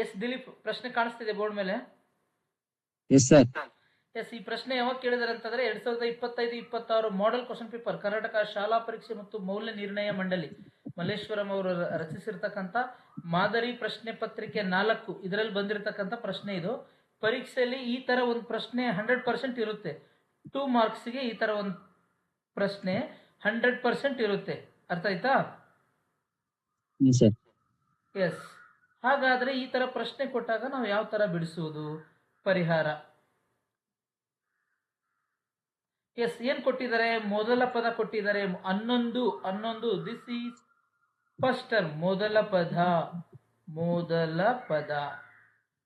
S Dilip, ಪ್ರಶ್ನೆ ಕಾಣಿಸ್ತಿದೆ board ಮೇಲೆ? Yes sir. ಎಸ್, ಈ ಪ್ರಶ್ನೆ ಯಾವಾಗ ಕೇಳಿದಾರೆ ಅಂತಂದ್ರೆ 2025-26 ಮಾಡೆಲ್ ಕ್ವಶನ್ ಪೇಪರ್, ಕರ್ನಾಟಕ ಶಾಲಾ ಪರೀಕ್ಷೆ ಮತ್ತು ಮೌಲ್ಯ ನಿರ್ಣಯ ಮಂಡಳಿ ಮಲ್ಲೇಶ್ವರಂ ಅವರು ರಚಿಸಿರ್ತಕ್ಕಂಥ ಮಾದರಿ ಪ್ರಶ್ನೆ ಪತ್ರಿಕೆ 4 ಇದರಲ್ಲಿ ಬಂದಿರತಕ್ಕಂಥ ಪ್ರಶ್ನೆ ಇದು. ಪರೀಕ್ಷೆಯಲ್ಲಿ ಈ ತರ ಒಂದು ಪ್ರಶ್ನೆ 100% ಇರುತ್ತೆ. 2 ಮಾರ್ಕ್ಸ್ಗೆ ಈ ತರ ಒಂದು ಪ್ರಶ್ನೆ 100% ಇರುತ್ತೆ. ಅರ್ಥ ಆಯ್ತಾ? ಎಸ್. ಹಾಗಾದ್ರೆ ಈ ತರ ಪ್ರಶ್ನೆ ಕೊಟ್ಟಾಗ ನಾವು ಯಾವ ತರ ಬಿಡಿಸುವುದು ಪರಿಹಾರ? ಎಸ್, ಏನ್ ಕೊಟ್ಟಿದ್ದಾರೆ? ಮೊದಲ ಪದ ಕೊಟ್ಟಿದ್ದಾರೆ 11. ದಿಸ್ ಈಸ್ ಫಸ್ಟ್ ಟರ್ಮ್, ಮೊದಲ ಪದ.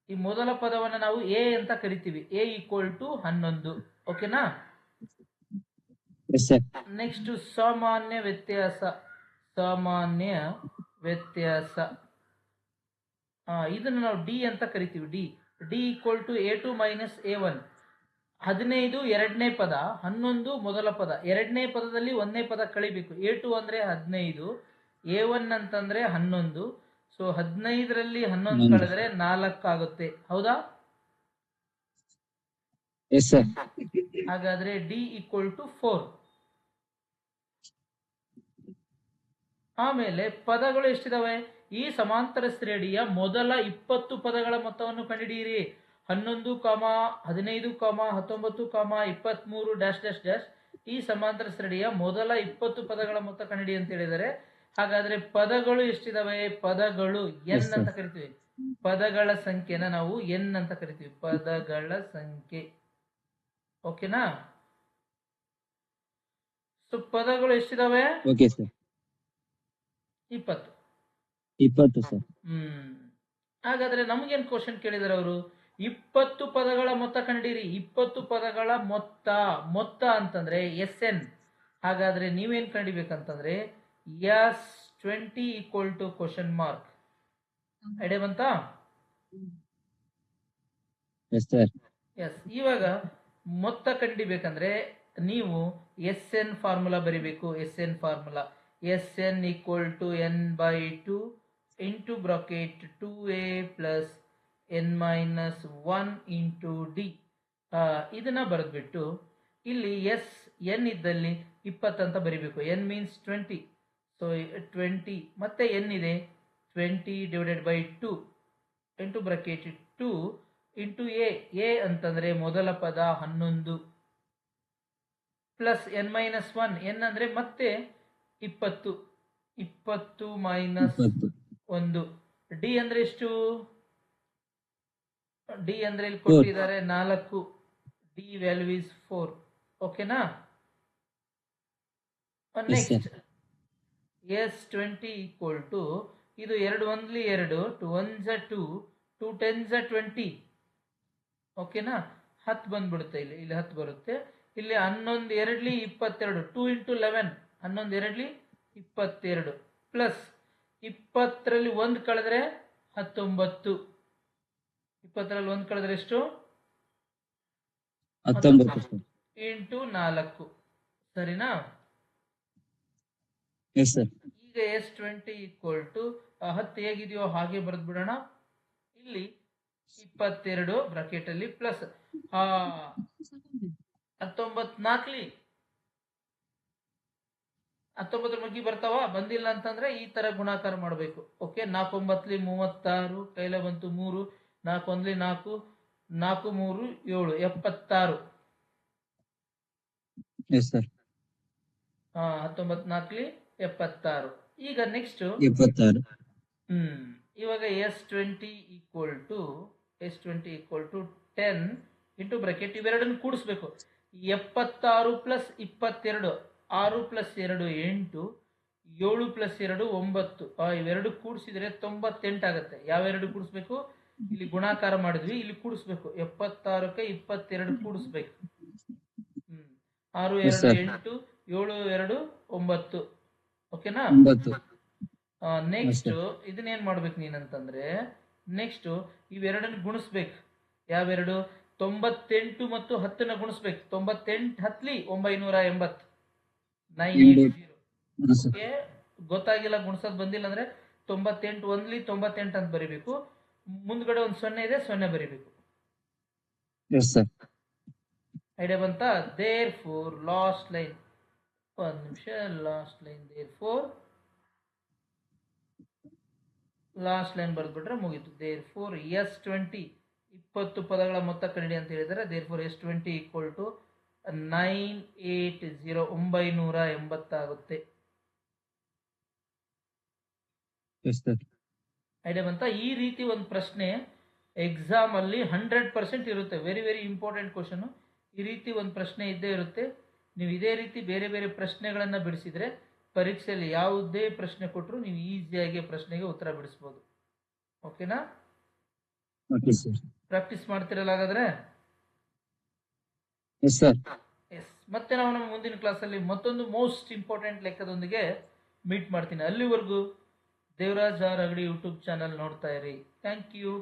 ಈ ಮೊದಲ ಪದವನ್ನು ನಾವು ಎ ಅಂತ ಕರಿತೀವಿ. ಎ = 11. ಓಕೆನಾ? ನೆಕ್ಸ್ಟ್ ಸಾಮಾನ್ಯ ವ್ಯತ್ಯಾಸ. ಇದನ್ನು ನಾವು ಡಿ ಅಂತ ಕರಿತೀವಿ. D = A2 - A1. 15 ಎರಡನೇ ಪದ, 11 ಮೊದಲ ಪದ. ಎರಡನೇ ಪದದಲ್ಲಿ ಒಂದನೇ ಪದ ಕಳಿಬೇಕು. A2 ಅಂದ್ರೆ 15, A1 ಅಂತಂದ್ರೆ 11. ಸೊ 15ರಲ್ಲಿ 11 ಕಳೆದ್ರೆ 4 ಆಗುತ್ತೆ. ಹೌದಾ? ಹಾಗಾದ್ರೆ ಡಿ = 4. ಆಮೇಲೆ ಪದಗಳು ಎಷ್ಟಿದಾವೆ? ಈ ಸಮಾಂತರ ಶ್ರೇಣಿಯ ಮೊದಲ 20 ಪದಗಳ ಮೊತ್ತವನ್ನು ಕಂಡುಹಿಡಿಯಿರಿ. 11, 15, 19, 23 ... ಈ ಸಮಾಂತರ ಶ್ರೇಣಿಯ ಮೊದಲ 20 ಪದಗಳ ಮೊತ್ತ ಕಂಡುಹಿಡಿ ಅಂತ ಹೇಳಿದರೆ, ಹಾಗಾದ್ರೆ ಪದಗಳು ಎಷ್ಟಿದಾವೆ? ಪದಗಳು n ಅಂತ ಕರಿತೀವಿ. ಪದಗಳ ಸಂಖ್ಯೆನ ನಾವು n ಅಂತ ಕರಿತೀವಿ. ಪದಗಳ ಸಂಖ್ಯೆ. ಓಕೆನಾ? ಸೊ ಪದಗಳು ಎಷ್ಟಿದಾವೆ? 20 ಸರ್. ಹಾಗಾದ್ರೆ ನಮಗೇನ್ ಕ್ವಶನ್ ಕೇಳಿದಾರೆ ಅವರು? 20 ಪದಗಳ ಮೊತ್ತ ಕಂಡಿರಿ. 20 ಪದಗಳ ಮೊತ್ತ ಅಂತಂದ್ರೆ SN. ಹಾಗಾದ್ರೆ ನೀವೇನ್ ಕಂಡಿಬೇಕಂತಂದ್ರೆ S20 = ? ಐಡಿಯಾ ಬಂತಾ? ಎಸ್. ಇವಾಗ ಮೊತ್ತ ಕಂಡಿಬೇಕಂದ್ರೆ ನೀವು SN ಫಾರ್ಮುಲಾ ಬರಿಬೇಕು. SN formula SN = n/2 into bracket 2a plus n minus 1 into d. ಇದನ್ನ ಬರೆದ್ಬಿಟ್ಟು ಇಲ್ಲಿ n ಇದ್ದಲ್ಲಿ 20 ಅಂತ ಬರಿಬೇಕು. n means 20. ಸೊ 20 ಮತ್ತೆ n ಇದೆ 20 / 2 into bracket 2 into a ಅಂತಂದ್ರೆ ಮೊದಲ ಪದ 11 ಪ್ಲಸ್ n - 1. n ಅಂದ್ರೆ ಮತ್ತೆ 20 - 1. ಡಿ ಅಂದ್ರೆ ಎಷ್ಟು? ಡಿ ಅಂದ್ರೆ ಇಲ್ಲಿ ಕೊಟ್ಟಿದ್ದಾರೆ 4. D value is 4. ಓಕೆನಾ? ನೆಕ್ಸ್ಟ್ S20 = ಇದು 2 1 2, 2 1 2, 2 10 20. ಓಕೆನಾ? 10 ಬಂದ್ಬಿಡುತ್ತೆ. ಇಲ್ಲಿ 10 ಬರುತ್ತೆ. ಇಲ್ಲಿ 11 2 22. 2 × 11 11 2 22 ಪ್ಲಸ್ 20ರಲ್ಲಿ 1 ಕಳೆದ್ರೆ 19. 20ರಲ್ಲಿ 1 ಕಳೆದ್ರೆ ಎಷ್ಟು? 19 × 4. ಸರಿನಾ? ಈಗ S20 = 10 ಹೇಗಿದೆಯೋ ಹಾಗೆ ಬರೆದು ಬಿಡೋಣ. ಇಲ್ಲಿ 22 ಬ್ರಾಕೆಟ್ ಅಲ್ಲಿ ಪ್ಲಸ್ 19 4 19 ಮಗ್ಗಿ ಬರ್ತಾವ. ಬಂದಿಲ್ಲ ಅಂತಂದ್ರೆ ಈ ತರ ಗುಣಾಕಾರ ಮಾಡಬೇಕು. ಓಕೆ, 4 9 36, ಕೈಲ ಬಂತು 3, 4 1 4, 4 3 7, 76. 19 4 76. ಈಗ ನೆಕ್ಸ್ಟ್ 76. ಇವಾಗ S20 = 10 ಇಂಟು ಬ್ರಾಕೆಟ್ ಇವೆರಡನ್ನು ಕೂಡಿಸ್ಬೇಕು. 76 + 22 6 + 2 8, 7 + 2 9. ಇವೆರಡು ಕೂಡಿಸಿದ್ರೆ 98 ಆಗುತ್ತೆ. ಯಾವೆರಡು ಕೂಡಿಸ್ಬೇಕು? ಇಲ್ಲಿ ಗುಣಾಕಾರ ಮಾಡಿದ್ವಿ, ಇಲ್ಲಿ ಕೂಡಿಸ್ಬೇಕು. 76ಕ್ಕೆ 22 ಕೂಡಿಸ್ಬೇಕು. 6 2 8, 7 2 9. ಓಕೆನಾ? ನೆಕ್ಸ್ಟ್ ಇದನ್ನೇನ್ ಮಾಡ್ಬೇಕು ನೀನಂತಂದ್ರೆ, ನೆಕ್ಸ್ಟ್ ಇವೆರಡನ್ನು ಗುಣಿಸ್ಬೇಕು. ಯಾವೆರಡು? 98 ಮತ್ತು 10ನ ಗುಣಿಸ್ಬೇಕು. 98 10 980 980. ಗೊತ್ತಾಗಿಲ್ಲ, ಗುಣಿಸೋದು ಬಂದಿಲ್ಲ ಅಂದ್ರೆ 98 1 98 ಅಂತ ಬರೀಬೇಕು. ಮುಂದ್ಗಡೆ ಒಂದು 0 ಇದೆ, 0 ಬರಿಬೇಕು. Yes, sir. ಐಡಿಯಾ ಬಂತಾ? ದೇರ್ ಫೋರ್ ಲಾಸ್ಟ್ ಲೈನ್, ಒಂದು ನಿಮಿಷ, last line, therefore last line ಬರೆದ್ಬಿಟ್ರೆ ಮುಗೀತು. ದೇರ್ ಫೋರ್ S20 20 ಪದಗಳ ಮೊತ್ತ ಕಂಡಿಡಿ ಅಂತ ಹೇಳಿದರೆ there four S20 equal to 980 980 ಆಗುತ್ತೆ. Yes, sir. ಐಡಿಯಾ ಬಂತಾ? ಈ ರೀತಿ ಒಂದು ಪ್ರಶ್ನೆ ಎಕ್ಸಾಮ್ ಅಲ್ಲಿ 100% ಇರುತ್ತೆ. Very very important question. ಈ ರೀತಿ ಒಂದು ಪ್ರಶ್ನೆ ಇದ್ದೇ ಇರುತ್ತೆ. ನೀವು ಇದೇ ರೀತಿ ಬೇರೆ ಬೇರೆ ಪ್ರಶ್ನೆಗಳನ್ನ ಬಿಡಿಸಿದ್ರೆ ಪರೀಕ್ಷೆಯಲ್ಲಿ ಯಾವುದೇ ಪ್ರಶ್ನೆ ಕೊಟ್ಟರು ನೀವು ಈಸಿಯಾಗಿ ಪ್ರಶ್ನೆಗೆ ಉತ್ತರ ಬಿಡಿಸ್ಬೋದು. ಓಕೆನಾ? Okay, sir. ಪ್ರಾಕ್ಟೀಸ್ ಮಾಡ್ತಿರಲ್ಲ ಹಾಗಾದ್ರೆ? Yes, sir. ಎಸ್. ಮತ್ತೆ ನಾವು ನಮ್ಮ ಮುಂದಿನ ಕ್ಲಾಸಲ್ಲಿ ಮತ್ತೊಂದು ಮೋಸ್ಟ್ ಇಂಪಾರ್ಟೆಂಟ್ ಲೆಕ್ಕದೊಂದಿಗೆ ಮೀಟ್ ಮಾಡ್ತೀನಿ. ಅಲ್ಲಿವರೆಗೂ Devaraj R Agadi YouTube channel ನೋಡ್ತಾ ಇರಿ. Thank you.